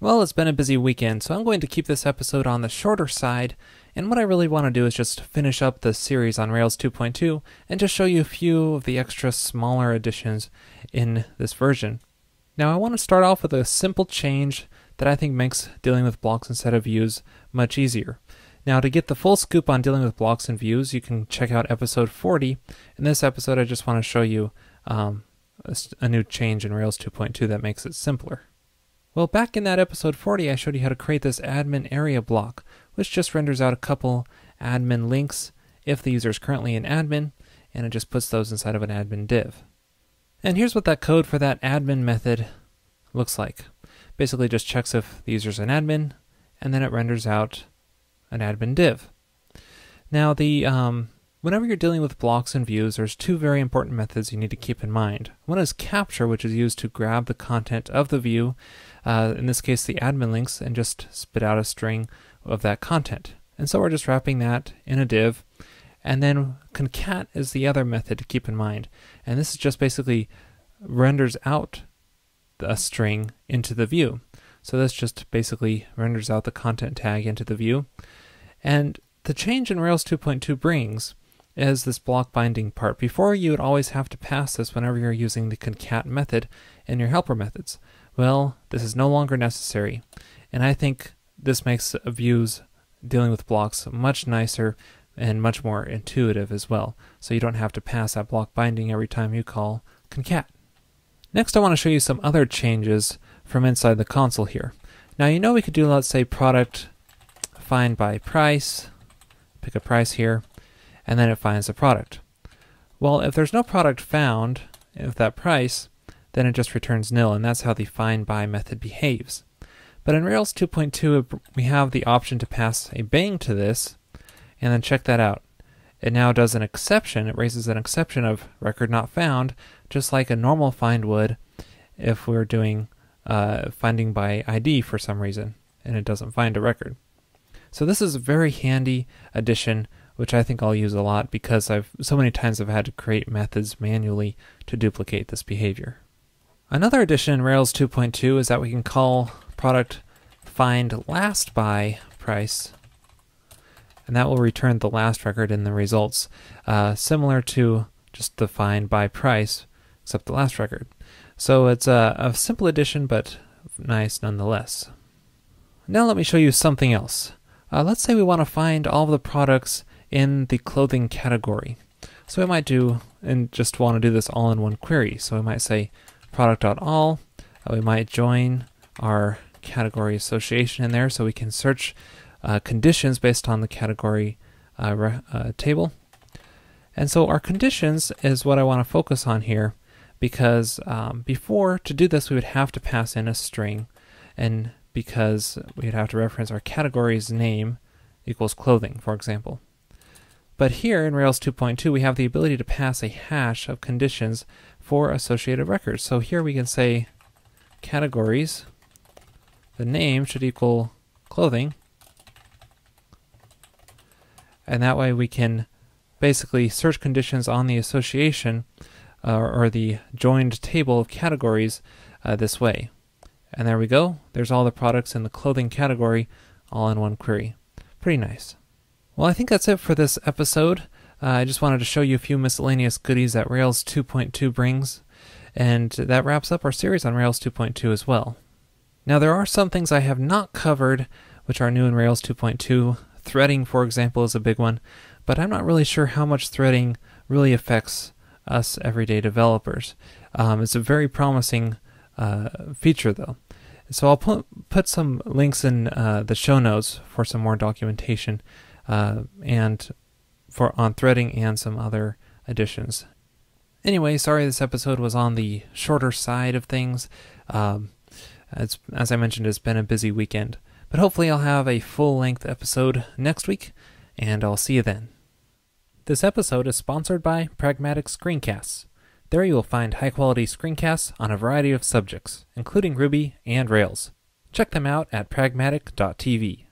Well, it's been a busy weekend, so I'm going to keep this episode on the shorter side, and what I really want to do is just finish up the series on Rails 2.2 and just show you a few of the extra smaller additions in this version. Now I want to start off with a simple change that I think makes dealing with blocks instead of views much easier. Now to get the full scoop on dealing with blocks and views, you can check out episode 40. In this episode I just want to show you a new change in Rails 2.2 that makes it simpler. Well, back in that episode 40, I showed you how to create this admin area block, which just renders out a couple admin links if the user is currently an admin, and it just puts those inside of an admin div. And here's what that code for that admin method looks like. Basically just checks if the user's an admin, and then it renders out an admin div. Now, whenever you're dealing with blocks and views, there's two very important methods you need to keep in mind. One is capture, which is used to grab the content of the view, in this case the admin links, and just spit out a string of that content. And so we're just wrapping that in a div. And then concat is the other method to keep in mind. And this is just basically renders out a string into the view. So this just basically renders out the content tag into the view. And the change in Rails 2.2 brings is this block binding part. Before, you would always have to pass this whenever you're using the concat method in your helper methods. Well, this is no longer necessary, and I think this makes views dealing with blocks much nicer and much more intuitive as well, so you don't have to pass that block binding every time you call concat. Next, I want to show you some other changes from inside the console here. Now, you know we could do, let's say, product find by price, pick a price here, and then it finds the product. Well, if there's no product found with that price, then it just returns nil, and that's how the find by method behaves. But in Rails 2.2, we have the option to pass a bang to this, and then check that out. It now does an exception. It raises an exception of record not found, just like a normal find would if we were doing finding by ID for some reason, and it doesn't find a record. So this is a very handy addition, which I think I'll use a lot because so many times I've had to create methods manually to duplicate this behavior. Another addition in Rails 2.2 is that we can call product find last by price, and that will return the last record in the results, similar to just the find by price, except the last record. So it's a simple addition, but nice nonetheless. Now let me show you something else. Let's say we want to find all of the products in the clothing category. So we might do, and just want to do this all in one query. So we might say product.all. We might join our category association in there so we can search conditions based on the category table. And so our conditions is what I want to focus on here, because before, to do this, we would have to pass in a string, and because we'd have to reference our category's name equals clothing, for example. But here in Rails 2.2, we have the ability to pass a hash of conditions for associated records. So here we can say categories, the name should equal clothing, and that way we can basically search conditions on the association or the joined table of categories this way. And there we go. There's all the products in the clothing category all in one query. Pretty nice. Well, I think that's it for this episode. I just wanted to show you a few miscellaneous goodies that Rails 2.2 brings, and that wraps up our series on Rails 2.2 as well. Now, there are some things I have not covered which are new in Rails 2.2. Threading, for example, is a big one, but I'm not really sure how much threading really affects us everyday developers. It's a very promising feature, though. So I'll put some links in the show notes for some more documentation and on threading and some other additions. Anyway, sorry this episode was on the shorter side of things. As I mentioned, it's been a busy weekend, but hopefully I'll have a full-length episode next week, and I'll see you then. This episode is sponsored by Pragmatic Screencasts. There you will find high-quality screencasts on a variety of subjects, including Ruby and Rails. Check them out at pragmatic.tv.